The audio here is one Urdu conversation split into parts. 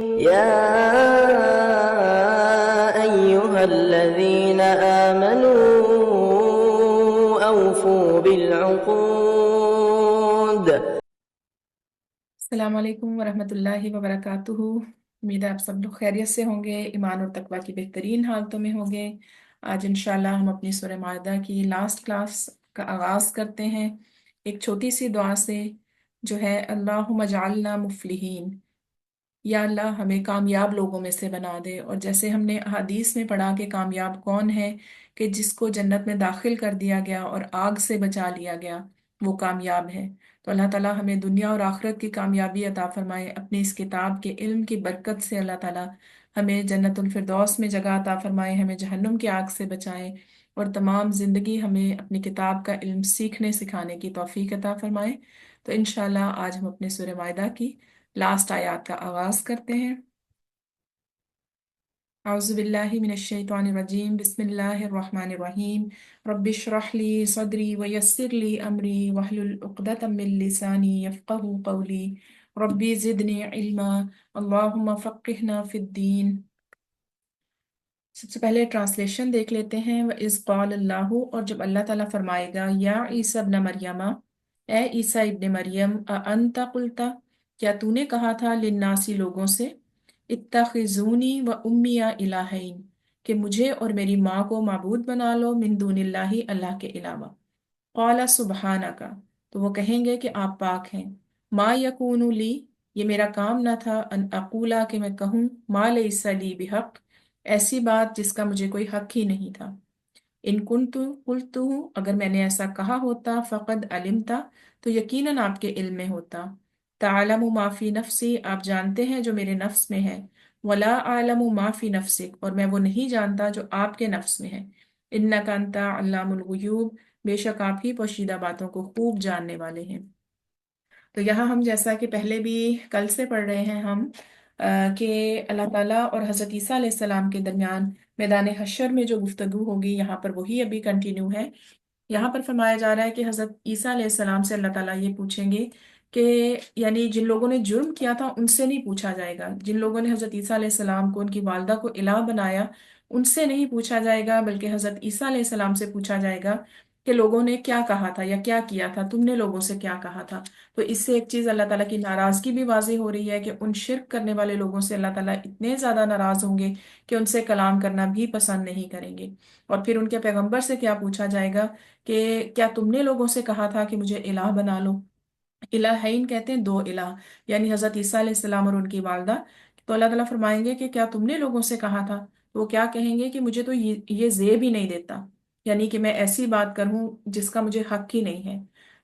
يا أيها الذين آمنوا أوفوا بالعقود. السلام علیکم ورحمۃ اللہ وبرکاتہ۔ امید ہے آپ سب لوگ خیریت سے ہوں گے، ایمان اور تقوی کی بہترین حالتوں میں ہوں گے۔ آج انشاءاللہ ہم اپنی سورہ معاہدہ کی لاسٹ کلاس کا آغاز کرتے ہیں ایک چھوٹی سی دعا سے، جو ہے اللہم اجعلنا مفلحین، یا اللہ ہمیں کامیاب لوگوں میں سے بنا دے۔ اور جیسے ہم نے حدیث میں پڑھا کہ کامیاب کون ہے، کہ جس کو جنت میں داخل کر دیا گیا اور آگ سے بچا لیا گیا، وہ کامیاب ہے۔ تو اللہ تعالیٰ ہمیں دنیا اور آخرت کی کامیابی عطا فرمائے۔ اپنی اس کتاب کے علم کی برکت سے اللہ تعالیٰ ہمیں جنت الفردوس میں جگہ عطا فرمائے، ہمیں جہنم کی آگ سے بچائے، اور تمام زندگی ہمیں اپنی کتاب کا علم سیکھنے سکھانے کی توفیق عطا فرمائے۔ تو انشاءاللہ آج ہم اپنے سورہ مائدہ کی لاسٹ آیات کا آغاز کرتے ہیں۔ اعوذ باللہ من الشیطان الرجیم، بسم اللہ الرحمن الرحیم۔ رب اشرح لی صدری ویسر لی امری واحلل عقدۃ من لسانی یفقہوا قولی، ربی زدنی علما، اللہم فقہنا فی الدین۔ سب سے پہلے ٹرانسلیشن دیکھ لیتے ہیں۔ وَإِذْ قَالَ اللَّهُ، اور جب اللہ تعالیٰ فرمائے گا، یا عیسیٰ ابن مریم، اے عیسیٰ ابن مریم، اَأَنْتَ قُلْتَ، کیا تو نے کہا تھا، للناسی لوگوں سے، اتخذونی و امی الہین، کہ مجھے اور میری ماں کو معبود بنا لو، من دون اللہ، اللہ کے علاوہ۔ قال سبحانک، تو وہ کہیں گے کہ آپ پاک ہیں، ما یکون لی، یہ میرا کام نہ تھا، ان اقولا، کہ میں کہوں، ما لیس لی بحق، ایسی بات جس کا مجھے کوئی حق ہی نہیں تھا۔ ان کنت قلتہ، اگر میں نے ایسا کہا ہوتا، فقد علمتا، تو یقیناً آپ کے علم میں ہوتا۔ تعلم ما فی نفسی، آپ جانتے ہیں جو میرے نفس میں ہے، ولا اعلم ما فی نفسک، اور میں وہ نہیں جانتا جو آپ کے نفس میں ہے۔ انک انت علام الغیوب، بے شک آپ ہی پوشیدہ باتوں کو خوب جاننے والے ہیں۔ تو یہاں ہم جیسا کہ پہلے بھی کل سے پڑھ رہے ہیں ہم، کہ اللہ تعالیٰ اور حضرت عیسیٰ علیہ السلام کے درمیان میدان حشر میں جو گفتگو ہوگی، یہاں پر وہی ابھی کنٹینیو ہے۔ یہاں پر فرمایا جا رہا ہے کہ حضرت عیسیٰ علیہ السلام سے اللہ تعالیٰ یہ پوچھیں گے کہ، یعنی جن لوگوں نے جرم کیا تھا ان سے نہیں پوچھا جائے گا، جن لوگوں نے حضرت عیسیٰ علیہ السلام کو، ان کی والدہ کو الہ بنایا، ان سے نہیں پوچھا جائے گا، بلکہ حضرت عیسیٰ علیہ السلام سے پوچھا جائے گا کہ لوگوں نے کیا کہا تھا یا کیا کیا تھا، تم نے لوگوں سے کیا کہا تھا۔ تو اس سے ایک چیز اللہ تعالیٰ کی ناراضگی بھی واضح ہو رہی ہے کہ ان شرک کرنے والے لوگوں سے اللہ تعالیٰ اتنے زیادہ ناراض ہوں گے کہ ان سے کلام کرنا بھی پسند نہیں کریں گے۔ اور پھر ان کے پیغمبر سے کیا پوچھا جائے گا کہ کیا تم نے لوگوں سے کہا تھا کہ مجھے الہ بنا لو۔ الہین کہتے ہیں دو الہ، یعنی حضرت عیسیٰ علیہ السلام اور ان کی والدہ۔ تو اللہ تعالیٰ فرمائیں گے کہ کیا تم نے لوگوں سے کہا تھا، تو وہ کیا کہیں گے کہ مجھے تو یہ زیب ہی نہیں دیتا، یعنی کہ میں ایسی بات کروں جس کا مجھے حق ہی نہیں ہے۔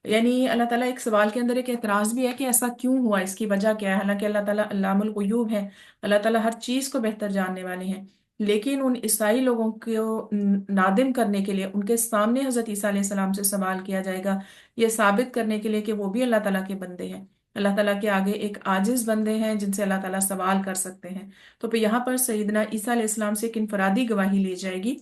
یعنی اللہ تعالیٰ ایک سوال کے اندر ایک اعتراض بھی ہے کہ ایسا کیوں ہوا، اس کی وجہ کیا ہے، حالانکہ اللہ تعالیٰ علام الغیوب ہے، اللہ تعالیٰ ہر چیز کو بہتر جاننے والے ہیں۔ لیکن ان عیسائی لوگوں کو نادم کرنے کے لیے ان کے سامنے حضرت عیسیٰ علیہ السلام سے سوال کیا جائے گا، یہ ثابت کرنے کے لیے کہ وہ بھی اللہ تعالیٰ کے بندے ہیں، اللہ تعالیٰ کے آگے ایک عاجز بندے ہیں جن سے اللہ تعالیٰ سوال کر سکتے ہیں۔ تو پھر یہاں پر سیدنا عیسیٰ علیہ السلام سے ایک انفرادی گواہی لی جائے گی،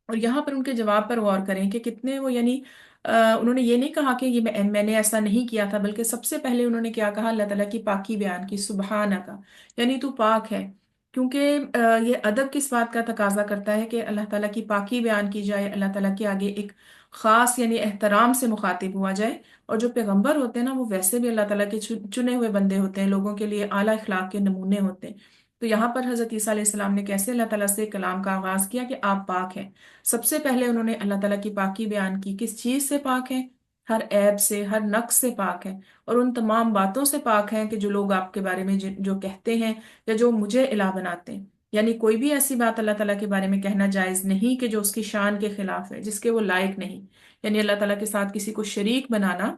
اور یہاں پر ان کے جواب پر غور کریں کہ کتنے وہ، یعنی انہوں نے یہ نہیں کہا کہ یہ میں نے ایسا نہیں کیا تھا، بلکہ سب سے پہلے انہوں نے کیا کہا، اللہ تعالیٰ کی پاکی بیان کی، سبحانہ کا، یعنی تو پاک ہے۔ کیونکہ یہ ادب کس بات کا تقاضا کرتا ہے کہ اللہ تعالیٰ کی پاکی بیان کی جائے، اللہ تعالیٰ کے آگے ایک خاص یعنی احترام سے مخاطب ہوا جائے۔ اور جو پیغمبر ہوتے ہیں نا، وہ ویسے بھی اللہ تعالیٰ کے چنے ہوئے بندے ہوتے ہیں، لوگوں کے لیے اعلیٰ اخلاق کے نمونے ہوتے ہیں۔ تو یہاں پر حضرت عیسیٰ علیہ السلام نے کیسے اللہ تعالیٰ سے کلام کا آغاز کیا کہ آپ پاک ہیں۔ سب سے پہلے انہوں نے اللہ تعالیٰ کی پاکی بیان کی، کس چیز سے پاک ہیں، ہر عیب سے، ہر نقص سے پاک ہیں، اور ان تمام باتوں سے پاک ہیں کہ جو لوگ آپ کے بارے میں جو کہتے ہیں یا جو مجھے الہ بناتے ہیں۔ یعنی کوئی بھی ایسی بات اللہ تعالیٰ کے بارے میں کہنا جائز نہیں کہ جو اس کی شان کے خلاف ہے، جس کے وہ لائق نہیں، یعنی اللہ تعالیٰ کے ساتھ کسی کو شریک بنانا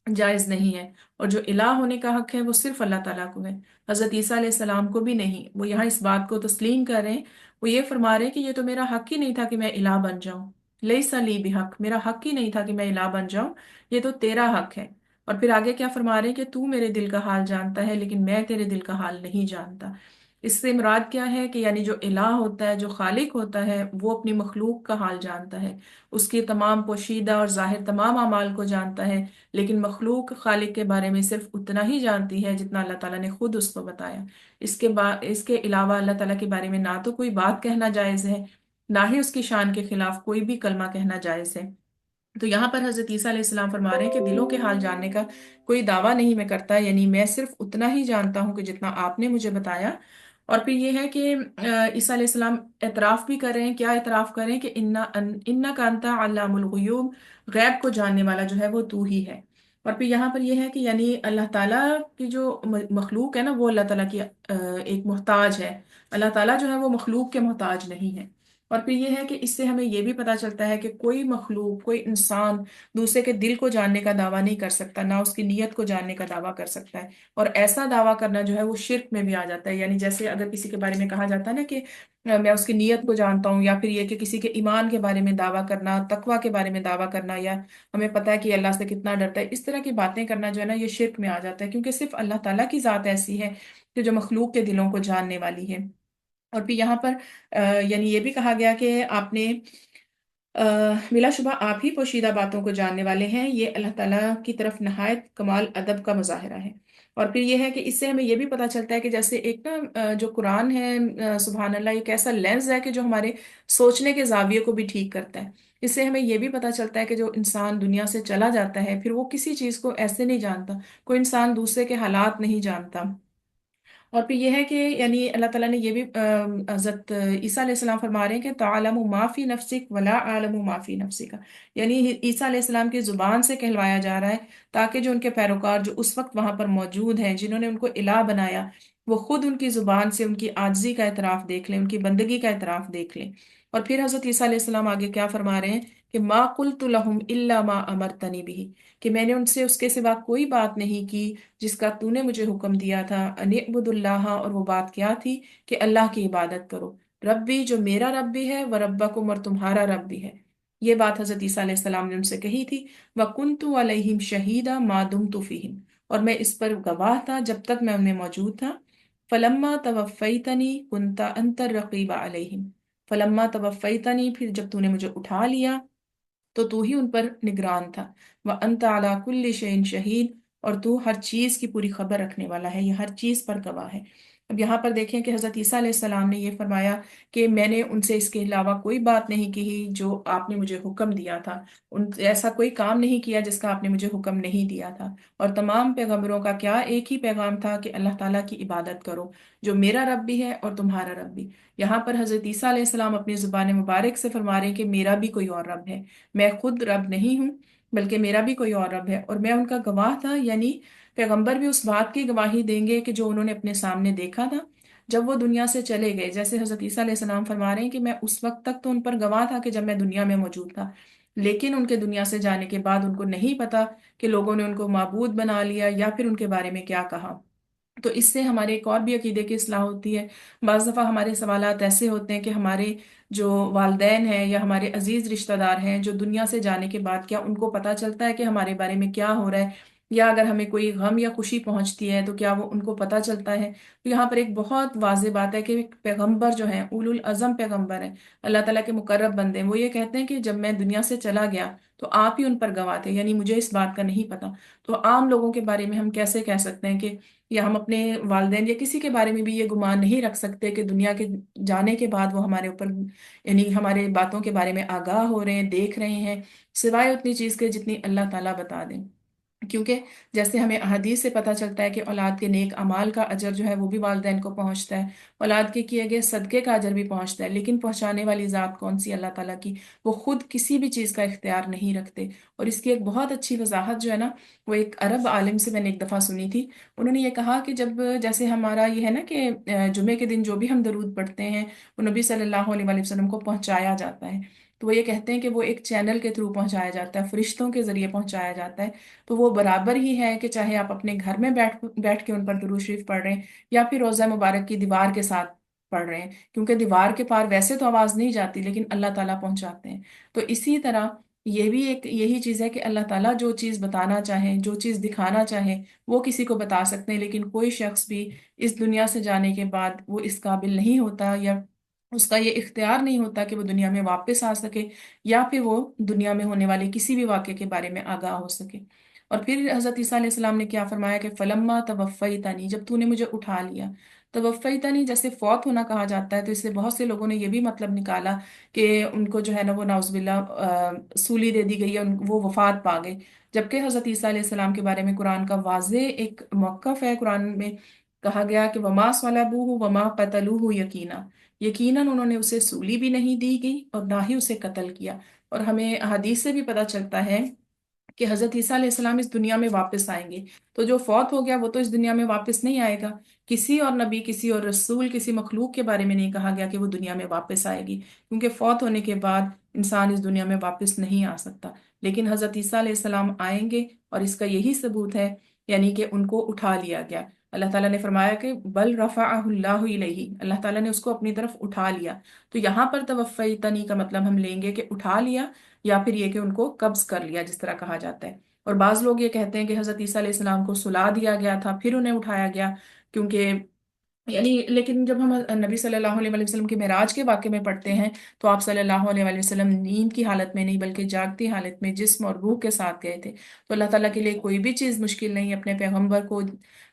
جائز نہیں ہے۔ اور جو الہ ہونے کا حق ہے وہ صرف اللہ تعالیٰ کو ہے، حضرت عیسیٰ علیہ السلام کو بھی نہیں۔ وہ یہاں اس بات کو تسلیم کر رہے ہیں، وہ یہ فرما رہے ہیں کہ یہ تو میرا حق ہی نہیں تھا کہ میں الہ بن جاؤں، لیس لی بحق، میرا حق ہی نہیں تھا کہ میں الہ بن جاؤں، یہ تو تیرا حق ہے۔ اور پھر آگے کیا فرما رہے ہیں کہ تو میرے دل کا حال جانتا ہے لیکن میں تیرے دل کا حال نہیں جانتا۔ اس سے مراد کیا ہے کہ یعنی جو الہ ہوتا ہے، جو خالق ہوتا ہے، وہ اپنی مخلوق کا حال جانتا ہے، اس کی تمام پوشیدہ اور ظاہر تمام اعمال کو جانتا ہے، لیکن مخلوق خالق کے بارے میں صرف اتنا ہی جانتی ہے جتنا اللہ تعالیٰ نے خود اس کو بتایا۔ اس کے علاوہ اللہ تعالیٰ کے بارے میں نہ تو کوئی بات کہنا جائز ہے، نہ ہی اس کی شان کے خلاف کوئی بھی کلمہ کہنا جائز ہے۔ تو یہاں پر حضرت عیسیٰ علیہ السلام فرما رہے ہیں کہ دلوں کے حال جاننے کا کوئی دعویٰ نہیں میں کرتا، یعنی میں صرف اتنا ہی جانتا ہوں کہ جتنا آپ نے مجھے بتایا۔ اور پھر یہ ہے کہ عیسیٰ علیہ السلام اعتراف بھی کر رہے ہیں، کیا اعتراف کر رہے ہیں کہ انا کا انتا علام الغیوب، غیب کو جاننے والا جو ہے وہ تو ہی ہے۔ اور پھر یہاں پر یہ ہے کہ یعنی اللہ تعالیٰ کی جو مخلوق ہے نا، وہ اللہ تعالیٰ کی ایک محتاج ہے، اللہ تعالیٰ جو ہے وہ مخلوق کے محتاج نہیں ہے۔ اور پھر یہ ہے کہ اس سے ہمیں یہ بھی پتہ چلتا ہے کہ کوئی مخلوق، کوئی انسان دوسرے کے دل کو جاننے کا دعویٰ نہیں کر سکتا، نہ اس کی نیت کو جاننے کا دعویٰ کر سکتا ہے۔ اور ایسا دعویٰ کرنا جو ہے وہ شرک میں بھی آ جاتا ہے، یعنی جیسے اگر کسی کے بارے میں کہا جاتا ہے نا کہ میں اس کی نیت کو جانتا ہوں، یا پھر یہ کہ کسی کے ایمان کے بارے میں دعویٰ کرنا، تقویٰ کے بارے میں دعویٰ کرنا، یا ہمیں پتہ ہے کہ اللہ سے کتنا ڈرتا ہے، اس طرح کی باتیں کرنا جو ہے نا یہ شرک میں آ جاتا ہے، کیونکہ صرف اللہ تعالیٰ کی ذات ایسی ہے کہ جو مخلوق کے دلوں کو جاننے والی ہے۔ اور پھر یہاں پر یعنی یہ بھی کہا گیا کہ آپ نے بلا شبہ آپ ہی پوشیدہ باتوں کو جاننے والے ہیں، یہ اللہ تعالیٰ کی طرف نہایت کمال ادب کا مظاہرہ ہے۔ اور پھر یہ ہے کہ اس سے ہمیں یہ بھی پتہ چلتا ہے کہ جیسے ایک نا جو قرآن ہے، سبحان اللہ، ایک ایسا لینز ہے کہ جو ہمارے سوچنے کے زاویے کو بھی ٹھیک کرتا ہے۔ اس سے ہمیں یہ بھی پتہ چلتا ہے کہ جو انسان دنیا سے چلا جاتا ہے پھر وہ کسی چیز کو ایسے نہیں جانتا، کوئی انسان دوسرے کے حالات نہیں جانتا۔ اور پھر یہ ہے کہ یعنی اللہ تعالیٰ نے یہ بھی حضرت عیسیٰ علیہ السلام فرما رہے ہیں کہ تعلم ما فی نفسک ولا اعلم ما فی نفسک، یعنی عیسیٰ علیہ السلام کی زبان سے کہلوایا جا رہا ہے تاکہ جو ان کے پیروکار جو اس وقت وہاں پر موجود ہیں، جنہوں نے ان کو الہ بنایا، وہ خود ان کی زبان سے ان کی عاجزی کا اعتراف دیکھ لیں، ان کی بندگی کا اعتراف دیکھ لیں۔ اور پھر حضرت عیسیٰ علیہ السلام آگے کیا فرما رہے ہیں کہ ما قلت لهم الا ما امرتنی به، کہ میں نے ان سے اس کے سوا کوئی بات نہیں کی جس کا تو نے مجھے حکم دیا تھا، ان اعبد اللہ، اور وہ بات کیا تھی کہ اللہ کی عبادت کرو، ربی جو میرا رب بھی ہے، و ربکم اور تمہارا رب بھی ہے۔ یہ بات حضرت عیسیٰ علیہ السلام نے ان سے کہی تھی۔ وَكُنْتُ عَلَيْهِمْ شَهِيدًا مَا دُمْتُ فِيهِمْ، اور میں اس پر گواہ تھا جب تک میں ان میں موجود تھا۔ فَلَمَّا تَوَفَّيْتَنِي كُنْتَ أَنْتَ الرَّقِيبَ عَلَيْهِمْ، فَلَمَّا تَوَفَّيْتَنِي، پھر جب تو نے مجھے اٹھا لیا تو تو ہی ان پر نگران تھا۔ وَأَنْتَ عَلَى كُلِّ شَيْءٍ شَهِيدٌ، اور تو ہر چیز کی پوری خبر رکھنے والا ہے، یہ ہر چیز پر گواہ ہے۔ اب یہاں پر دیکھیں کہ حضرت عیسیٰ علیہ السلام نے یہ فرمایا کہ میں نے ان سے اس کے علاوہ کوئی بات نہیں کہی جو آپ نے مجھے حکم دیا تھا، ایسا کوئی کام نہیں کیا جس کا آپ نے مجھے حکم نہیں دیا تھا۔ اور تمام پیغمبروں کا کیا ایک ہی پیغام تھا کہ اللہ تعالیٰ کی عبادت کرو، جو میرا رب بھی ہے اور تمہارا رب بھی۔ یہاں پر حضرت عیسیٰ علیہ السلام اپنی زبان مبارک سے فرما رہے ہیں کہ میرا بھی کوئی اور رب ہے، میں خود رب نہیں ہوں بلکہ میرا بھی کوئی اور رب ہے، اور میں ان کا گواہ تھا۔ یعنی پیغمبر بھی اس بات کی گواہی دیں گے کہ جو انہوں نے اپنے سامنے دیکھا تھا جب وہ دنیا سے چلے گئے، جیسے حضرت عیسیٰ علیہ السلام فرما رہے ہیں کہ میں اس وقت تک تو ان پر گواہ تھا کہ جب میں دنیا میں موجود تھا، لیکن ان کے دنیا سے جانے کے بعد ان کو نہیں پتا کہ لوگوں نے ان کو معبود بنا لیا یا پھر ان کے بارے میں کیا کہا۔ تو اس سے ہمارے ایک اور بھی عقیدے کی اصلاح ہوتی ہے۔ بعض دفعہ ہمارے سوالات ایسے ہوتے ہیں کہ ہمارے جو والدین ہیں یا ہمارے عزیز رشتہ دار ہیں جو دنیا سے جانے کے بعد کیا ان کو پتہ چلتا ہے کہ ہمارے بارے میں کیا ہو رہا ہے، یا اگر ہمیں کوئی غم یا خوشی پہنچتی ہے تو کیا وہ ان کو پتہ چلتا ہے؟ تو یہاں پر ایک بہت واضح بات ہے کہ ایک پیغمبر جو ہیں، اولو العزم پیغمبر ہیں، اللہ تعالیٰ کے مقرب بندے ہیں، وہ یہ کہتے ہیں کہ جب میں دنیا سے چلا گیا تو آپ ہی ان پر گواہ تھے، یعنی مجھے اس بات کا نہیں پتا۔ تو عام لوگوں کے بارے میں ہم کیسے کہہ سکتے ہیں کہ، یا ہم اپنے والدین یا کسی کے بارے میں بھی یہ گمان نہیں رکھ سکتے کہ دنیا کے جانے کے بعد وہ ہمارے اوپر، یعنی ہمارے باتوں کے بارے میں آگاہ ہو رہے ہیں، دیکھ رہے ہیں، سوائے اتنی چیز کے جتنی اللہ تعالیٰ بتا دیں۔ کیونکہ جیسے ہمیں احادیث سے پتہ چلتا ہے کہ اولاد کے نیک اعمال کا اجر جو ہے وہ بھی والدین کو پہنچتا ہے، اولاد کے کیے گئے صدقے کا اجر بھی پہنچتا ہے، لیکن پہنچانے والی ذات کون سی؟ اللہ تعالیٰ کی۔ وہ خود کسی بھی چیز کا اختیار نہیں رکھتے۔ اور اس کی ایک بہت اچھی وضاحت جو ہے نا، وہ ایک عرب عالم سے میں نے ایک دفعہ سنی تھی۔ انہوں نے یہ کہا کہ جب جیسے ہمارا یہ ہے نا کہ جمعے کے دن جو بھی ہم درود پڑھتے ہیں وہ نبی صلی اللہ علیہ وآلہ وسلم کو پہنچایا جاتا ہے، تو وہ یہ کہتے ہیں کہ وہ ایک چینل کے تھرو پہنچایا جاتا ہے، فرشتوں کے ذریعے پہنچایا جاتا ہے۔ تو وہ برابر ہی ہے کہ چاہے آپ اپنے گھر میں بیٹھ کے ان پر درود شریف پڑھ رہے ہیں یا پھر روزہ مبارک کی دیوار کے ساتھ پڑھ رہے ہیں، کیونکہ دیوار کے پار ویسے تو آواز نہیں جاتی لیکن اللہ تعالیٰ پہنچاتے ہیں۔ تو اسی طرح یہ بھی ایک یہی چیز ہے کہ اللہ تعالیٰ جو چیز بتانا چاہیں، جو چیز دکھانا چاہیں، وہ کسی کو بتا سکتے ہیں، لیکن کوئی شخص بھی اس دنیا سے جانے کے بعد وہ اس قابل نہیں ہوتا، یا اس کا یہ اختیار نہیں ہوتا کہ وہ دنیا میں واپس آ سکے، یا پھر وہ دنیا میں ہونے والے کسی بھی واقعے کے بارے میں آگاہ ہو سکے۔ اور پھر حضرت عیسیٰ علیہ السلام نے کیا فرمایا کہ فلما توفیتنی، جب تو نے مجھے اٹھا لیا۔ توفیتنی جیسے فوت ہونا کہا جاتا ہے، تو اس سے بہت سے لوگوں نے یہ بھی مطلب نکالا کہ ان کو جو ہے نا وہ نعوذ باللہ سولی دے دی گئی ہے، وہ وفات پا گئے، جبکہ حضرت عیسیٰ علیہ السلام کے بارے میں قرآن کا واضح ایک موقف ہے۔ قرآن میں کہا گیا کہ وما صلبوہ وما قتلوہ یقینا، یقیناً انہوں نے اسے سولی بھی نہیں دی گئی اور نہ ہی اسے قتل کیا۔ اور ہمیں حدیث سے بھی پتہ چلتا ہے کہ حضرت عیسیٰ علیہ السلام اس دنیا میں واپس آئیں گے، تو جو فوت ہو گیا وہ تو اس دنیا میں واپس نہیں آئے گا۔ کسی اور نبی، کسی اور رسول، کسی مخلوق کے بارے میں نہیں کہا گیا کہ وہ دنیا میں واپس آئے گی، کیونکہ فوت ہونے کے بعد انسان اس دنیا میں واپس نہیں آ سکتا۔ لیکن حضرت عیسیٰ علیہ السلام آئیں گے، اور اس کا یہی ثبوت ہے، یعنی کہ ان کو اٹھا لیا گیا۔ اللہ تعالیٰ نے فرمایا کہ بل رفعہ اللہ الیہ، اللہ تعالیٰ نے اس کو اپنی طرف اٹھا لیا۔ تو یہاں پر توفیتنی کا مطلب ہم لیں گے کہ اٹھا لیا، یا پھر یہ کہ ان کو قبض کر لیا جس طرح کہا جاتا ہے۔ اور بعض لوگ یہ کہتے ہیں کہ حضرت عیسیٰ علیہ السلام کو سلا دیا گیا تھا پھر انہیں اٹھایا گیا، کیونکہ یعنی لیکن جب ہم نبی صلی اللہ علیہ وسلم کے معراج کے واقعے میں پڑھتے ہیں، تو آپ صلی اللہ علیہ وسلم نیند کی حالت میں نہیں بلکہ جاگتی حالت میں جسم اور روح کے ساتھ گئے تھے۔ تو اللہ تعالیٰ کے لیے کوئی بھی چیز مشکل نہیں، اپنے پیغمبر کو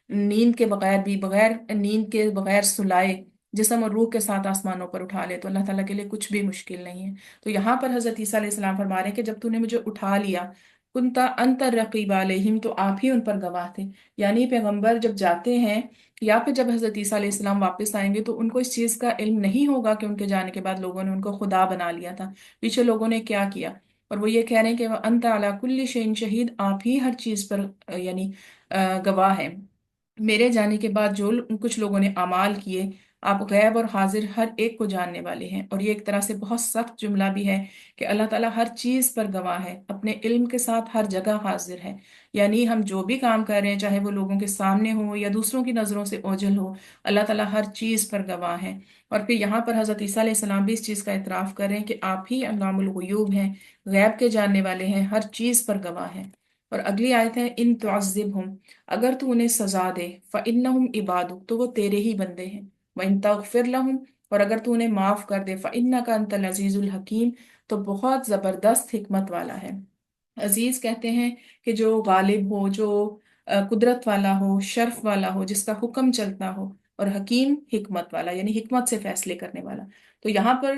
نیند کے بغیر بھی، بغیر نیند کے، بغیر سلائے، جسم اور روح کے ساتھ آسمانوں پر اٹھا لے، تو اللہ تعالیٰ کے لیے کچھ بھی مشکل نہیں ہے۔ تو یہاں پر حضرت عیسیٰ علیہ السلام فرما رہے ہیں کہ جب تو نے مجھے اٹھا لیا، کنتا انت الرقیب علیہم، تو آپ ہی ان پر گواہ تھے۔ یعنی پیغمبر جب جاتے ہیں، یا پھر جب حضرت عیسیٰ علیہ السلام واپس آئیں گے، تو ان کو اس چیز کا علم نہیں ہوگا کہ ان کے جانے کے بعد لوگوں نے ان کو خدا بنا لیا تھا، پیچھے لوگوں نے کیا کیا۔ اور وہ یہ کہہ رہے ہیں کہ انت علی کل شیء شہید، آپ ہی ہر چیز پر یعنی گواہ ہیں۔ میرے جانے کے بعد جو کچھ لوگوں نے اعمال کیے، آپ غیب اور حاضر ہر ایک کو جاننے والے ہیں۔ اور یہ ایک طرح سے بہت سخت جملہ بھی ہے کہ اللہ تعالیٰ ہر چیز پر گواہ ہے، اپنے علم کے ساتھ ہر جگہ حاضر ہے۔ یعنی ہم جو بھی کام کر رہے ہیں، چاہے وہ لوگوں کے سامنے ہو یا دوسروں کی نظروں سے اوجھل ہو، اللہ تعالیٰ ہر چیز پر گواہ ہے۔ اور پھر یہاں پر حضرت عیسیٰ علیہ السلام بھی اس چیز کا اعتراف کر رہے ہیں کہ آپ ہی علام الغیوب ہیں، غیب کے جاننے والے ہیں، ہر چیز پر گواہ ہیں۔ اور اگلی آیت ہے ان تعذبہم، اگر تو انہیں سزا دے، فإنہم عبادک، تو وہ تیرے ہی بندے ہیں، وإن تغفر لہم، اور اگر تو انہیں معاف کر دے، فإنک انت العزیز الحکیم، تو بہت زبردست حکمت والا ہے۔ عزیز کہتے ہیں کہ جو غالب ہو، جو قدرت والا ہو، شرف والا ہو، جس کا حکم چلتا ہو، اور حکیم حکمت والا، یعنی حکمت سے فیصلے کرنے والا۔ تو یہاں پر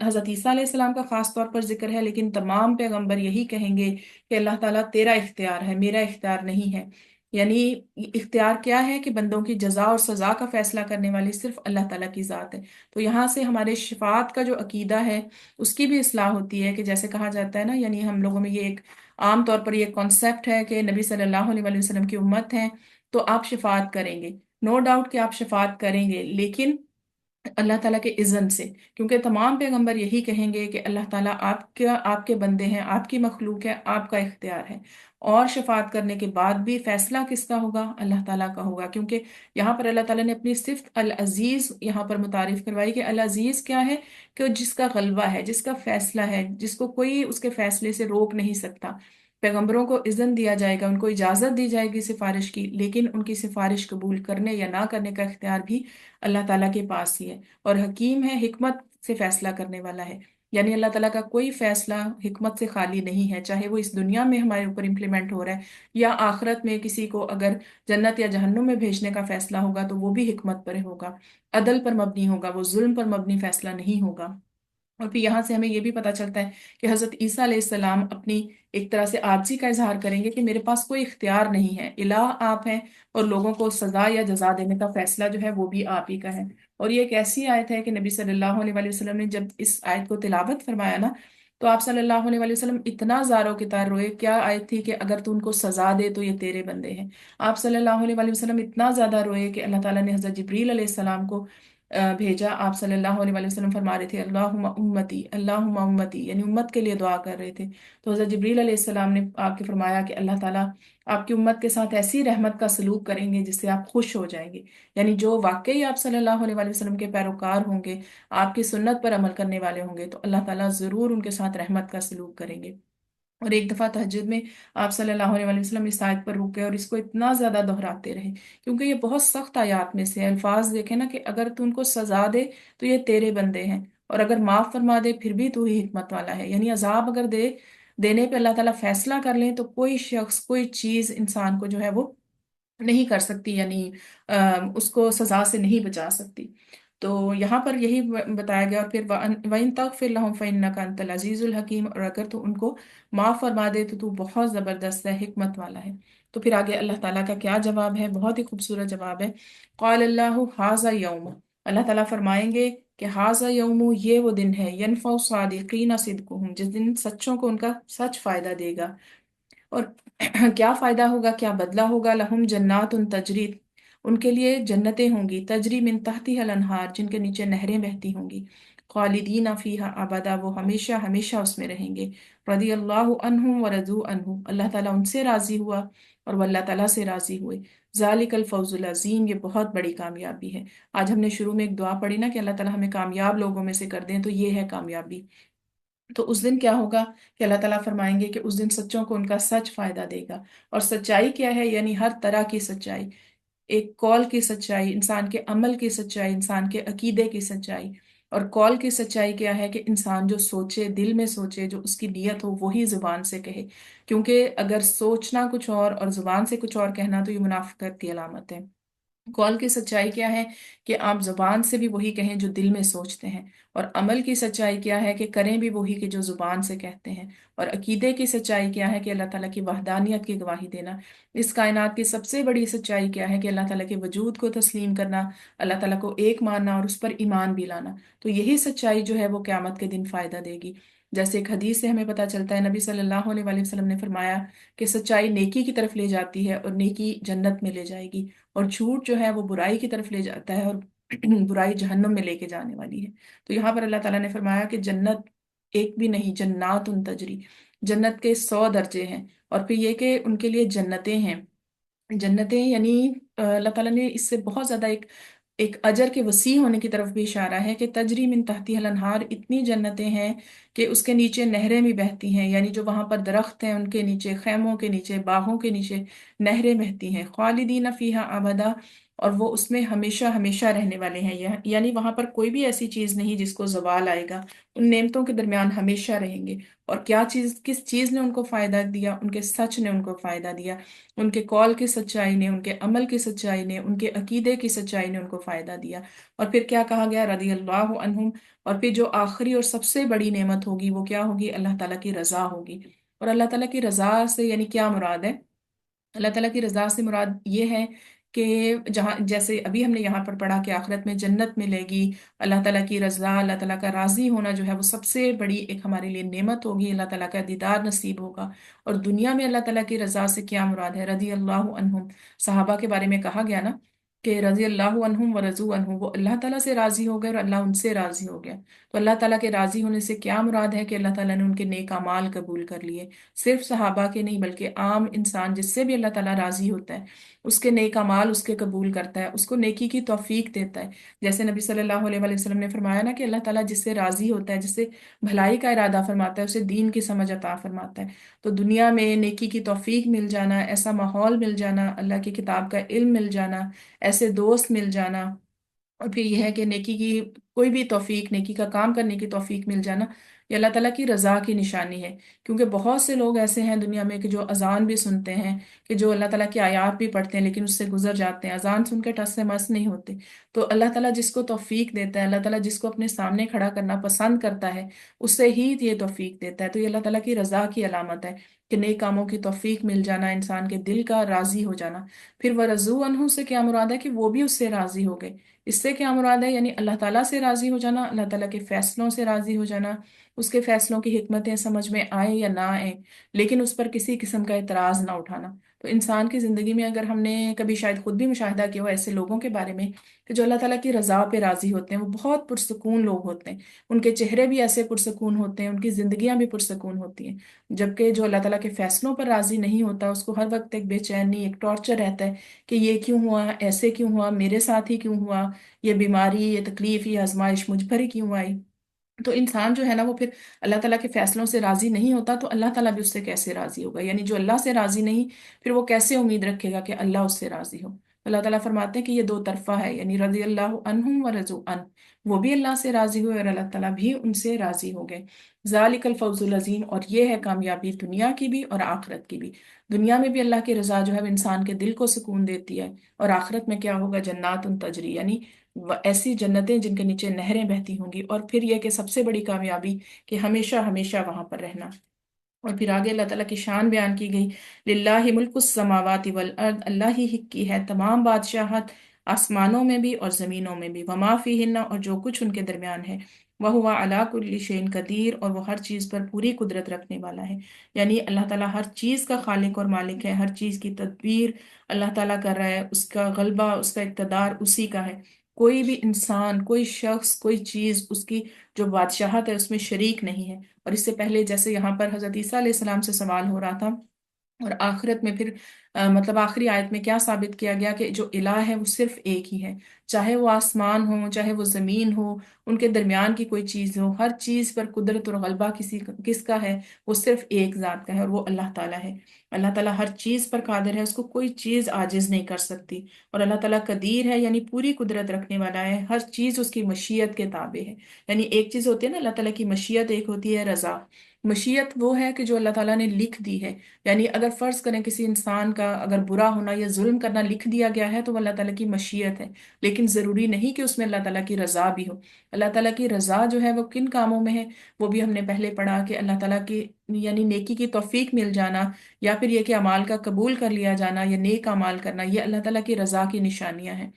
حضرت عیسیٰ علیہ السلام کا خاص طور پر ذکر ہے، لیکن تمام پیغمبر یہی کہیں گے کہ اللہ تعالیٰ تیرا اختیار ہے، میرا اختیار نہیں ہے۔ یعنی اختیار کیا ہے کہ بندوں کی جزا اور سزا کا فیصلہ کرنے والی صرف اللہ تعالیٰ کی ذات ہے۔ تو یہاں سے ہمارے شفاعت کا جو عقیدہ ہے اس کی بھی اصلاح ہوتی ہے، کہ جیسے کہا جاتا ہے نا، یعنی ہم لوگوں میں یہ ایک عام طور پر یہ کانسیپٹ ہے کہ نبی صلی اللہ علیہ وسلم کی امت ہیں تو آپ شفاعت کریں گے، نو ڈاؤٹ کہ آپ شفاعت کریں گے، لیکن اللہ تعالیٰ کے اذن سے، کیونکہ تمام پیغمبر یہی کہیں گے کہ اللہ تعالیٰ آپ کے بندے ہیں، آپ کی مخلوق ہے، آپ کا اختیار ہے۔ اور شفاعت کرنے کے بعد بھی فیصلہ کس کا ہوگا؟ اللہ تعالیٰ کا ہوگا، کیونکہ یہاں پر اللہ تعالیٰ نے اپنی صفت العزیز یہاں پر متعارف کروائی کہ العزیز کیا ہے؟ کہ جس کا غلبہ ہے، جس کا فیصلہ ہے، جس کو کوئی اس کے فیصلے سے روک نہیں سکتا۔ پیغمبروں کو اذن دیا جائے گا، ان کو اجازت دی جائے گی سفارش کی، لیکن ان کی سفارش قبول کرنے یا نہ کرنے کا اختیار بھی اللہ تعالیٰ کے پاس ہی ہے۔ اور حکیم ہے، حکمت سے فیصلہ کرنے والا ہے، یعنی اللہ تعالیٰ کا کوئی فیصلہ حکمت سے خالی نہیں ہے، چاہے وہ اس دنیا میں ہمارے اوپر امپلیمنٹ ہو رہا ہے یا آخرت میں کسی کو اگر جنت یا جہنم میں بھیجنے کا فیصلہ ہوگا تو وہ بھی حکمت پر ہوگا، عدل پر مبنی ہوگا، وہ ظلم پر مبنی فیصلہ نہیں ہوگا۔ اور پھر یہاں سے ہمیں یہ بھی پتہ چلتا ہے کہ حضرت عیسیٰ علیہ السلام اپنی ایک طرح سے عاجزی کا اظہار کریں گے کہ میرے پاس کوئی اختیار نہیں ہے، الہ آپ ہیں، اور لوگوں کو سزا یا جزا دینے کا فیصلہ جو ہے وہ بھی آپ ہی کا ہے۔ اور یہ ایک ایسی آیت ہے کہ نبی صلی اللہ علیہ وسلم نے جب اس آیت کو تلاوت فرمایا نا، تو آپ صلی اللہ علیہ وسلم اتنا زاروں کے تار روئے۔ کیا آیت تھی؟ کہ اگر تو ان کو سزا دے تو یہ تیرے بندے ہیں۔ آپ صلی اللہ علیہ وسلم اتنا زیادہ روئے کہ اللہ تعالیٰ نے حضرت جبریل علیہ السلام کو بھیجا۔ آپ صلی اللہ علیہ وسلم فرما رہے تھے اللہم امتی اللہم امتی، یعنی امت کے لیے دعا کر رہے تھے۔ تو حضرت جبریل علیہ السلام نے آپ کے فرمایا کہ اللہ تعالیٰ آپ کی امت کے ساتھ ایسی رحمت کا سلوک کریں گے جس سے آپ خوش ہو جائیں گے، یعنی جو واقعی آپ صلی اللہ علیہ وسلم کے پیروکار ہوں گے، آپ کی سنت پر عمل کرنے والے ہوں گے، تو اللہ تعالیٰ ضرور ان کے ساتھ رحمت کا سلوک کریں گے۔ اور ایک دفعہ تہجد میں آپ صلی اللہ علیہ وسلم اس آیت پر رک گئے اور اس کو اتنا زیادہ دہراتے رہے، کیونکہ یہ بہت سخت آیات میں سے ہے۔ الفاظ دیکھیں نا کہ اگر تو ان کو سزا دے تو یہ تیرے بندے ہیں، اور اگر معاف فرما دے پھر بھی تو ہی حکمت والا ہے۔ یعنی عذاب اگر دینے پہ اللہ تعالیٰ فیصلہ کر لیں تو کوئی شخص کوئی چیز انسان کو جو ہے وہ نہیں کر سکتی، یعنی اس کو سزا سے نہیں بچا سکتی۔ تو یہاں پر یہی بتایا گیا، اور پھر وَإِن تَغْفِرْ لَهُمْ فَإِنَّكَ أَنْتَ الْعَزِيزُ الْحَكِيمُ، اور اگر تو ان کو معاف فرما دے تو تو بہت زبردست ہے، حکمت والا ہے۔ تو پھر آگے اللہ تعالیٰ کا کیا جواب ہے، بہت ہی خوبصورت جواب ہے۔ قال اللہ ھذا یوم، اللہ تعالیٰ فرمائیں گے کہ ھذا یوم، یہ وہ دن ہے، ینفع الصادقین صدقہم، جس دن سچوں کو ان کا سچ فائدہ دے گا۔ اور کیا فائدہ ہوگا، کیا بدلہ ہوگا، لہم جنات تجری، ان کے لیے جنتیں ہوں گی، تجری من تحتها الانہار، جن کے نیچے نہریں بہتی ہوں گی، خالدین فیہا ابدا، وہ ہمیشہ ہمیشہ اس میں رہیں گے۔ رضی اللہ عنہم ورضوا عنہ، اللہ تعالیٰ ان سے راضی ہوا اور وہ اللہ تعالیٰ سے راضی ہوئے۔ ذالک الفوز العظیم، یہ بہت بڑی کامیابی ہے۔ آج ہم نے شروع میں ایک دعا پڑھی نا کہ اللہ تعالیٰ ہمیں کامیاب لوگوں میں سے کر دیں، تو یہ ہے کامیابی۔ تو اس دن کیا ہوگا کہ اللہ تعالیٰ فرمائیں گے کہ اس دن سچوں کو ان کا سچ فائدہ دے گا۔ اور سچائی کیا ہے، یعنی ہر طرح کی سچائی، ایک قول کی سچائی، انسان کے عمل کی سچائی، انسان کے عقیدے کی سچائی۔ اور قول کی سچائی کیا ہے کہ انسان جو سوچے، دل میں سوچے، جو اس کی نیت ہو وہی زبان سے کہے، کیونکہ اگر سوچنا کچھ اور زبان سے کچھ اور کہنا تو یہ منافقت کی علامت ہے۔ قول کی سچائی کیا ہے کہ آپ زبان سے بھی وہی کہیں جو دل میں سوچتے ہیں، اور عمل کی سچائی کیا ہے کہ کریں بھی وہی کہ جو زبان سے کہتے ہیں، اور عقیدے کی سچائی کیا ہے کہ اللہ تعالیٰ کی وحدانیت کی گواہی دینا۔ اس کائنات کی سب سے بڑی سچائی کیا ہے کہ اللہ تعالیٰ کے وجود کو تسلیم کرنا، اللہ تعالیٰ کو ایک ماننا اور اس پر ایمان بھی لانا۔ تو یہی سچائی جو ہے وہ قیامت کے دن فائدہ دے گی۔ جیسے ایک حدیث سے ہمیں پتہ چلتا ہے، نبی صلی اللہ علیہ وآلہ وسلم نے فرمایا کہ سچائی نیکی کی طرف لے جاتی ہے اور نیکی جنت میں لے جائے گی، اور جھوٹ جو ہے وہ برائی کی طرف لے جاتا ہے اور برائی جہنم میں لے کے جانے والی ہے۔ تو یہاں پر اللہ تعالیٰ نے فرمایا کہ جنت ایک بھی نہیں، جنات تجری، جنت کے 100 درجے ہیں، اور پھر یہ کہ ان کے لیے جنتیں ہیں۔ جنتیں یعنی اللہ تعالیٰ نے اس سے بہت زیادہ ایک اجر کے وسیع ہونے کی طرف بھی اشارہ ہے کہ تجری من تحتی الانہار، اتنی جنتیں ہیں کہ اس کے نیچے نہریں بھی بہتی ہیں، یعنی جو وہاں پر درخت ہیں ان کے نیچے، خیموں کے نیچے، باغوں کے نیچے نہریں بہتی ہیں، خالدین فیہا ابدا، اور وہ اس میں ہمیشہ ہمیشہ رہنے والے ہیں۔ یعنی وہاں پر کوئی بھی ایسی چیز نہیں جس کو زوال آئے گا، ان نعمتوں کے درمیان ہمیشہ رہیں گے۔ اور کیا چیز، کس چیز نے ان کو فائدہ دیا، ان کے سچ نے ان کو فائدہ دیا، ان کے قول کی سچائی نے، ان کے عمل کی سچائی نے، ان کے عقیدے کی سچائی نے ان کو فائدہ دیا۔ اور پھر کیا کہا گیا، رضی اللہ عنہم، اور پھر جو آخری اور سب سے بڑی نعمت ہوگی وہ کیا ہوگی، اللہ تعالیٰ کی رضا ہوگی۔ اور اللہ تعالیٰ کی رضا سے یعنی کیا مراد ہے، اللہ تعالیٰ کی رضا سے مراد یہ ہے کہ جہاں جیسے ابھی ہم نے یہاں پر پڑھا کہ آخرت میں جنت ملے گی، اللہ تعالیٰ کی رضا، اللہ تعالیٰ کا راضی ہونا جو ہے وہ سب سے بڑی ایک ہمارے لیے نعمت ہوگی، اللہ تعالیٰ کا دیدار نصیب ہوگا۔ اور دنیا میں اللہ تعالیٰ کی رضا سے کیا مراد ہے، رضی اللہ عنہم، صحابہ کے بارے میں کہا گیا نا کہ رضی اللہ عنہم ورضوا عنہ، وہ اللہ تعالیٰ سے راضی ہو گئے اور اللہ ان سے راضی ہو گیا۔ تو اللہ تعالیٰ کے راضی ہونے سے کیا مراد ہے کہ اللہ تعالیٰ نے ان کے نیک اعمال قبول کر لیے، صرف صحابہ کے نہیں بلکہ عام انسان جس سے بھی اللہ تعالیٰ راضی ہوتا ہے اس کے نیک اعمال اس کے قبول کرتا ہے، اس کو نیکی کی توفیق دیتا ہے۔ جیسے نبی صلی اللہ علیہ وآلہ وسلم نے فرمایا نا کہ اللہ تعالیٰ جس سے راضی ہوتا ہے، جس سے بھلائی کا ارادہ فرماتا ہے، اسے دین کی سمجھ عطا فرماتا ہے۔ تو دنیا میں نیکی کی توفیق مل جانا، ایسا ماحول مل جانا، اللہ کی کتاب کا علم مل جانا، ایسے دوست مل جانا، اور پھر یہ ہے کہ نیکی کی کوئی بھی توفیق، نیکی کا کام کرنے کی توفیق مل جانا، یہ اللہ تعالیٰ کی رضا کی نشانی ہے۔ کیونکہ بہت سے لوگ ایسے ہیں دنیا میں کہ جو اذان بھی سنتے ہیں، کہ جو اللہ تعالیٰ کی آیات بھی پڑھتے ہیں لیکن اس سے گزر جاتے ہیں، اذان سن کے ٹس سے مس نہیں ہوتے۔ تو اللہ تعالیٰ جس کو توفیق دیتا ہے، اللہ تعالیٰ جس کو اپنے سامنے کھڑا کرنا پسند کرتا ہے، اس سے ہی یہ توفیق دیتا ہے۔ تو یہ اللہ تعالیٰ کی رضا کی علامت ہے کہ نیک کاموں کی توفیق مل جانا، انسان کے دل کا راضی ہو جانا۔ پھر ورضوا عنہ سے کیا مراد ہے کہ وہ بھی اس سے راضی ہو گئے۔ اس سے کیا مراد ہے، یعنی اللہ تعالیٰ سے راضی ہو جانا، اللہ تعالیٰ کے فیصلوں سے راضی ہو جانا، اس کے فیصلوں کی حکمتیں سمجھ میں آئیں یا نہ آئیں لیکن اس پر کسی قسم کا اعتراض نہ اٹھانا۔ تو انسان کی زندگی میں اگر ہم نے کبھی شاید خود بھی مشاہدہ کیا ہو ایسے لوگوں کے بارے میں کہ جو اللہ تعالیٰ کی رضا پہ راضی ہوتے ہیں، وہ بہت پرسکون لوگ ہوتے ہیں، ان کے چہرے بھی ایسے پرسکون ہوتے ہیں، ان کی زندگیاں بھی پرسکون ہوتی ہیں۔ جبکہ جو اللہ تعالیٰ کے فیصلوں پر راضی نہیں ہوتا، اس کو ہر وقت ایک بے چینی، ایک ٹارچر رہتا ہے کہ یہ کیوں ہوا، ایسے کیوں ہوا، میرے ساتھ ہی کیوں ہوا، یہ بیماری، یہ تکلیف، یہ آزمائش مجھ پر ہی کیوں آئی۔ تو انسان جو ہے نا وہ پھر اللہ تعالیٰ کے فیصلوں سے راضی نہیں ہوتا، تو اللہ تعالیٰ بھی اس سے کیسے راضی ہوگا؟ یعنی جو اللہ سے راضی نہیں، پھر وہ کیسے امید رکھے گا کہ اللہ اس سے راضی ہو؟ اللہ تعالیٰ فرماتے ہیں کہ یہ دو طرفہ ہے، یعنی رضی اللہ عنہم و رضوا عنہ، وہ بھی اللہ سے راضی ہوئے اور اللہ تعالیٰ بھی ان سے راضی ہو گئے۔ ذالک الفوز العظیم، اور یہ ہے کامیابی دنیا کی بھی اور آخرت کی بھی۔ دنیا میں بھی اللہ کی رضا جو ہے وہ انسان کے دل کو سکون دیتی ہے، اور آخرت میں کیا ہوگا؟ جنات تجری، یعنی ایسی جنتیں جن کے نیچے نہریں بہتی ہوں گی، اور پھر یہ کہ سب سے بڑی کامیابی کہ ہمیشہ ہمیشہ وہاں پر رہنا۔ اور پھر آگے اللہ تعالیٰ کی شان بیان کی گئی، للہ ملک السماوات والارض، اللہ ہی کی ہے تمام بادشاہت، آسمانوں میں بھی اور زمینوں میں بھی، وما فیہن، اور جو کچھ ان کے درمیان ہے، وہو علی کل شیء قدیر، اور وہ ہر چیز پر پوری قدرت رکھنے والا ہے۔ یعنی اللہ تعالیٰ ہر چیز کا خالق اور مالک ہے، ہر چیز کی تدبیر اللہ تعالیٰ کر رہا ہے، اس کا غلبہ، اس کا اقتدار اسی کا ہے۔ کوئی بھی انسان، کوئی شخص، کوئی چیز اس کی جو بادشاہت ہے اس میں شریک نہیں ہے۔ اور اس سے پہلے جیسے یہاں پر حضرت عیسیٰ علیہ السلام سے سوال ہو رہا تھا، اور آخرت میں پھر مطلب آخری آیت میں کیا ثابت کیا گیا کہ جو الہ ہے وہ صرف ایک ہی ہے، چاہے وہ آسمان ہو، چاہے وہ زمین ہو، ان کے درمیان کی کوئی چیز ہو، ہر چیز پر قدرت اور غلبہ کس کا ہے؟ وہ صرف ایک ذات کا ہے، اور وہ اللہ تعالیٰ ہے۔ اللہ تعالیٰ ہر چیز پر قادر ہے، اس کو کوئی چیز عاجز نہیں کر سکتی۔ اور اللہ تعالیٰ قدیر ہے، یعنی پوری قدرت رکھنے والا ہے، ہر چیز اس کی مشیت کے تابع ہے۔ یعنی ایک چیز ہوتی ہے نا اللہ تعالیٰ کی مشیت، ایک ہوتی ہے رضا۔ مشیت وہ ہے کہ جو اللہ تعالیٰ نے لکھ دی ہے، یعنی اگر فرض کریں کسی انسان کا اگر برا ہونا یا ظلم کرنا لکھ دیا گیا ہے تو وہ اللہ تعالیٰ کی مشیت ہے، لیکن ضروری نہیں کہ اس میں اللہ تعالیٰ کی رضا بھی ہو۔ اللہ تعالیٰ کی رضا جو ہے وہ کن کاموں میں ہے؟ وہ بھی ہم نے پہلے پڑھا کہ اللہ تعالیٰ کی یعنی نیکی کی توفیق مل جانا، یا پھر یہ کہ اعمال کا قبول کر لیا جانا یا نیک اعمال کرنا، یہ اللہ تعالیٰ کی رضا کی نشانیاں ہیں۔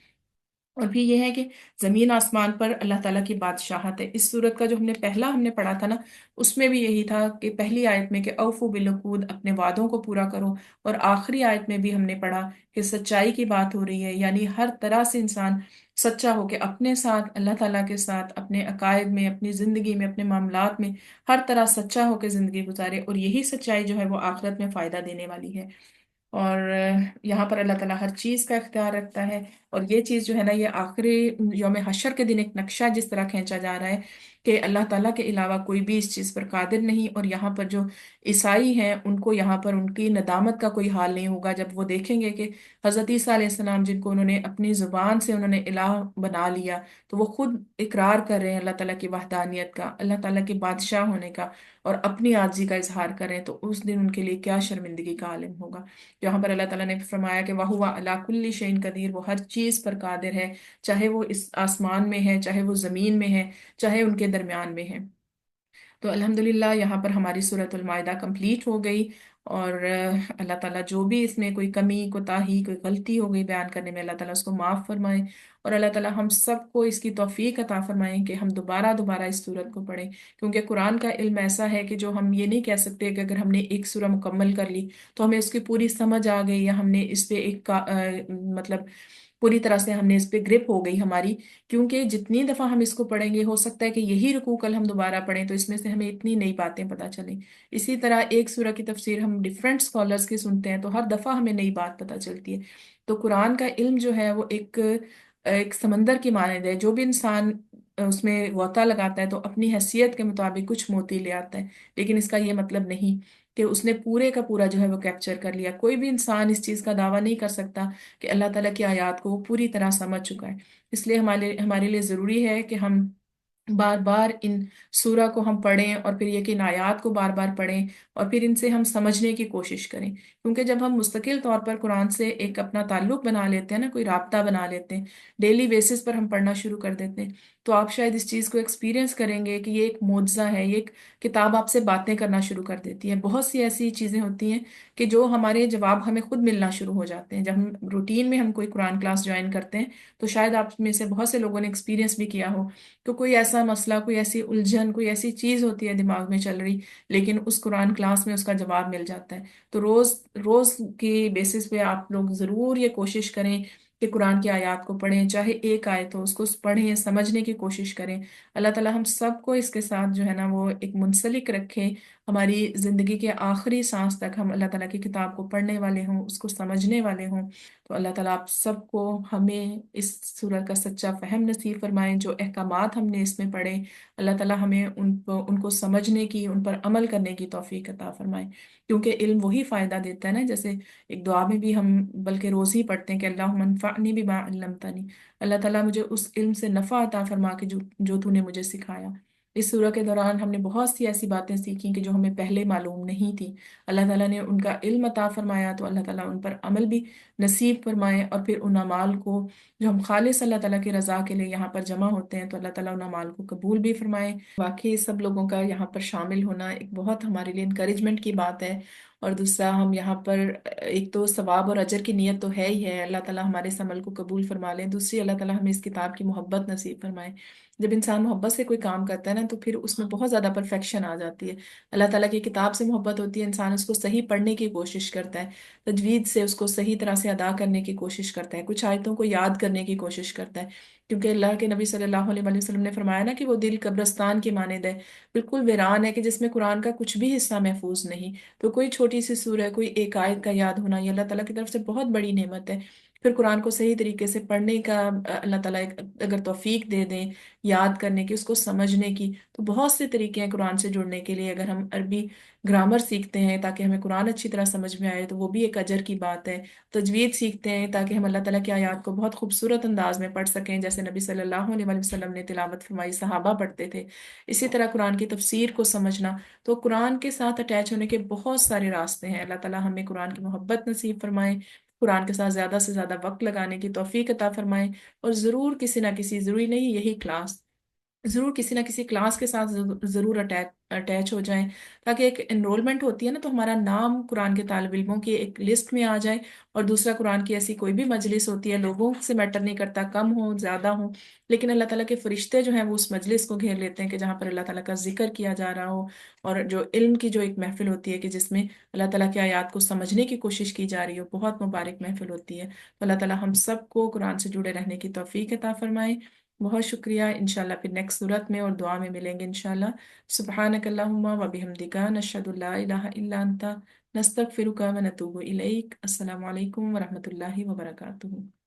اور پھر یہ ہے کہ زمین آسمان پر اللہ تعالیٰ کی بادشاہت ہے۔ اس صورت کا جو ہم نے پڑھا تھا نا، اس میں بھی یہی تھا کہ پہلی آیت میں کہ اوفو بالعقود، اپنے وعدوں کو پورا کرو، اور آخری آیت میں بھی ہم نے پڑھا کہ سچائی کی بات ہو رہی ہے، یعنی ہر طرح سے انسان سچا ہو کے اپنے ساتھ، اللہ تعالیٰ کے ساتھ، اپنے عقائد میں، اپنی زندگی میں، اپنے معاملات میں ہر طرح سچا ہو کے زندگی گزارے، اور یہی سچائی جو ہے وہ آخرت میں فائدہ دینے والی ہے۔ اور یہاں پر اللہ تعالیٰ ہر چیز کا اختیار رکھتا ہے، اور یہ چیز جو ہے نا، یہ آخری یوم حشر کے دن ایک نقشہ جس طرح کھینچا جا رہا ہے کہ اللہ تعالیٰ کے علاوہ کوئی بھی اس چیز پر قادر نہیں۔ اور یہاں پر جو عیسائی ہیں ان کو یہاں پر ان کی ندامت کا کوئی حال نہیں ہوگا جب وہ دیکھیں گے کہ حضرت عیسیٰ علیہ السلام، جن کو انہوں نے اپنی زبان سے انہوں نے الہ بنا لیا، تو وہ خود اقرار کر رہے ہیں اللہ تعالیٰ کی وحدانیت کا، اللہ تعالیٰ کے بادشاہ ہونے کا، اور اپنی عاجزی کا اظہار کریں، تو اس دن ان کے لیے کیا شرمندگی کا عالم ہوگا۔ یہاں پر اللہ تعالیٰ نے فرمایا کہ وَهُوَ عَلَى كُلِّ شَيْءٍ قدیر، وہ ہر چیز پر قادر ہے، چاہے وہ اس آسمان میں ہے، چاہے وہ زمین میں ہے، چاہے ان کے درمیان میں ہے۔ تو الحمدللہ یہاں پر ہماری سورۃ المائدہ کمپلیٹ ہو گئی، اور اللہ تعالیٰ جو بھی اس میں کوئی کمی، کوتاہی، کوئی غلطی ہو گئی بیان کرنے میں، اللہ تعالیٰ اس کو معاف فرمائے، اور اللہ تعالیٰ ہم سب کو اس کی توفیق عطا فرمائیں کہ ہم دوبارہ دوبارہ اس سورت کو پڑھیں، کیونکہ قرآن کا علم ایسا ہے کہ جو ہم یہ نہیں کہہ سکتے کہ اگر ہم نے ایک سورہ مکمل کر لی تو ہمیں اس کی پوری سمجھ آ گئی، یا ہم نے اس پہ مطلب پوری طرح سے ہم نے اس پہ گرپ ہو گئی ہماری، کیونکہ جتنی دفعہ ہم اس کو پڑھیں گے ہو سکتا ہے کہ یہی رکوع کل ہم دوبارہ پڑھیں تو اس میں سے ہمیں اتنی نئی باتیں پتہ چلیں۔ اسی طرح ایک سورہ کی تفسیر ہم ڈیفرنٹ اسکالرس کی سنتے ہیں تو ہر دفعہ ہمیں نئی بات پتہ چلتی ہے۔ تو قرآن کا علم جو ہے وہ ایک سمندر کی مانند ہے، جو بھی انسان اس میں غوطہ لگاتا ہے تو اپنی حیثیت کے مطابق کچھ موتی لے آتا ہے، لیکن اس کا یہ مطلب نہیں کہ اس نے پورے کا پورا جو ہے وہ کیپچر کر لیا۔ کوئی بھی انسان اس چیز کا دعویٰ نہیں کر سکتا کہ اللہ تعالیٰ کی آیات کو وہ پوری طرح سمجھ چکا ہے۔ اس لیے ہمارے لیے ضروری ہے کہ ہم بار بار ان سورہ کو ہم پڑھیں، اور پھر یہ کہ ان آیات کو بار بار پڑھیں، اور پھر ان سے ہم سمجھنے کی کوشش کریں، کیونکہ جب ہم مستقل طور پر قرآن سے ایک اپنا تعلق بنا لیتے ہیں نا، کوئی رابطہ بنا لیتے ہیں، ڈیلی بیسس پر ہم پڑھنا شروع کر دیتے ہیں، تو آپ شاید اس چیز کو ایکسپیرینس کریں گے کہ یہ ایک معجزہ ہے، یہ ایک کتاب آپ سے باتیں کرنا شروع کر دیتی ہے۔ بہت سی ایسی چیزیں ہوتی ہیں کہ جو ہمارے جواب ہمیں خود ملنا شروع ہو جاتے ہیں جب ہم روٹین میں ہم کوئی قرآن کلاس جوائن کرتے ہیں۔ تو شاید آپ میں سے بہت سے لوگوں نے ایکسپیرینس بھی کیا ہو کہ کوئی ایسا مسئلہ، کوئی ایسی الجھن، کوئی ایسی چیز ہوتی ہے دماغ میں چل رہی، لیکن اس قرآن کلاس میں اس کا جواب مل جاتا ہے۔ تو روز روز کی بیسس پہ آپ لوگ ضرور یہ کوشش کریں کہ قرآن کی آیات کو پڑھیں، چاہے ایک آیت ہو اس کو پڑھیں، سمجھنے کی کوشش کریں۔ اللہ تعالیٰ ہم سب کو اس کے ساتھ جو ہے نا وہ ایک منسلک رکھے، ہماری زندگی کے آخری سانس تک ہم اللہ تعالیٰ کی کتاب کو پڑھنے والے ہوں، اس کو سمجھنے والے ہوں۔ تو اللہ تعالیٰ آپ سب کو، ہمیں اس سورہ کا سچا فہم نصیب فرمائیں۔ جو احکامات ہم نے اس میں پڑھے، اللہ تعالیٰ ہمیں ان کو سمجھنے کی، ان پر عمل کرنے کی توفیق عطا فرمائے، کیونکہ علم وہی فائدہ دیتا ہے نا۔ جیسے ایک دعا میں بھی ہم بلکہ روز ہی پڑھتے ہیں کہ اللہم انفعنی بما علمتنی، اللہ تعالیٰ مجھے اس علم سے نفع عطا فرما کے جو تو نے مجھے سکھایا۔ اس سورہ کے دوران ہم نے بہت سی ایسی باتیں سیکھیں کہ جو ہمیں پہلے معلوم نہیں تھی۔ اللہ تعالیٰ نے ان کا علم عطا فرمایا، تو اللہ تعالیٰ ان پر عمل بھی نصیب فرمائے، اور پھر ان اعمال کو جو ہم خالص اللہ تعالیٰ کی رضا کے لیے یہاں پر جمع ہوتے ہیں، تو اللہ تعالیٰ ان اعمال کو قبول بھی فرمائے۔ واقعی سب لوگوں کا یہاں پر شامل ہونا ایک بہت ہمارے لیے انکریجمنٹ کی بات ہے۔ اور دوسرا، ہم یہاں پر ایک تو ثواب اور اجر کی نیت تو ہے ہی ہے، اللہ تعالیٰ ہمارے اس عمل کو قبول فرما لیں۔ دوسری، اللہ تعالیٰ ہمیں اس کتاب کی محبت نصیب فرمائے۔ جب انسان محبت سے کوئی کام کرتا ہے نا، تو پھر اس میں بہت زیادہ پرفیکشن آ جاتی ہے۔ اللہ تعالیٰ کی کتاب سے محبت ہوتی ہے، انسان اس کو صحیح پڑھنے کی کوشش کرتا ہے، تجوید سے اس کو صحیح طرح سے ادا کرنے کی کوشش کرتا ہے، کچھ آیتوں کو یاد کرنے کی کوشش کرتا ہے، کیونکہ اللہ کے نبی صلی اللہ علیہ وسلم نے فرمایا نا کہ وہ دل قبرستان کی مانند ہے، بالکل ویران ہے، کہ جس میں قرآن کا کچھ بھی حصہ محفوظ نہیں۔ تو کوئی چھوٹی سی سورہ، کوئی ایک آیت کا یاد ہونا، یہ اللہ تعالیٰ کی طرف سے بہت بڑی نعمت ہے۔ پھر قرآن کو صحیح طریقے سے پڑھنے کا اللہ تعالیٰ اگر توفیق دے دیں، یاد کرنے کی، اس کو سمجھنے کی، تو بہت سے طریقے ہیں قرآن سے جڑنے کے لیے۔ اگر ہم عربی گرامر سیکھتے ہیں تاکہ ہمیں قرآن اچھی طرح سمجھ میں آئے، تو وہ بھی ایک اجر کی بات ہے۔ تجوید سیکھتے ہیں تاکہ ہم اللہ تعالیٰ کی آیات کو بہت خوبصورت انداز میں پڑھ سکیں، جیسے نبی صلی اللہ علیہ وسلم نے تلاوت فرمائی، صحابہ پڑھتے تھے۔ اسی طرح قرآن کی تفسیر کو سمجھنا، تو قرآن کے ساتھ اٹیچ ہونے کے بہت سارے راستے ہیں۔ اللہ تعالیٰ ہمیں قرآن کی محبت نصیب فرمائے، قرآن کے ساتھ زیادہ سے زیادہ وقت لگانے کی توفیق عطا فرمائے، اور ضرور کسی نہ کسی، ضروری نہیں یہی کلاس، ضرور کسی نہ کسی کلاس کے ساتھ ضرور اٹیچ ہو جائیں، تاکہ ایک انرولمنٹ ہوتی ہے نا، تو ہمارا نام قرآن کے طالب علموں کی ایک لسٹ میں آ جائے۔ اور دوسرا، قرآن کی ایسی کوئی بھی مجلس ہوتی ہے، لوگوں سے میٹر نہیں کرتا، کم ہوں زیادہ ہوں، لیکن اللہ تعالیٰ کے فرشتے جو ہیں وہ اس مجلس کو گھیر لیتے ہیں کہ جہاں پر اللہ تعالیٰ کا ذکر کیا جا رہا ہو، اور جو علم کی جو ایک محفل ہوتی ہے کہ جس میں اللہ تعالیٰ کی آیات کو سمجھنے کی کوشش کی جا رہی ہو، بہت مبارک محفل ہوتی ہے۔ تو اللہ تعالیٰ ہم سب کو قرآن سے جڑے رہنے کی توفیق عطا فرمائے۔ بہت شکریہ، انشاءاللہ پھر نیکسٹ صورت میں اور دعا میں ملیں گے انشاءاللہ۔ سبحانک اللہم و بحمدک، نشہد لا الہ الا انت، نستغفرک و نتوب الیک۔ السلام علیکم ورحمۃ اللہ وبرکاتہ۔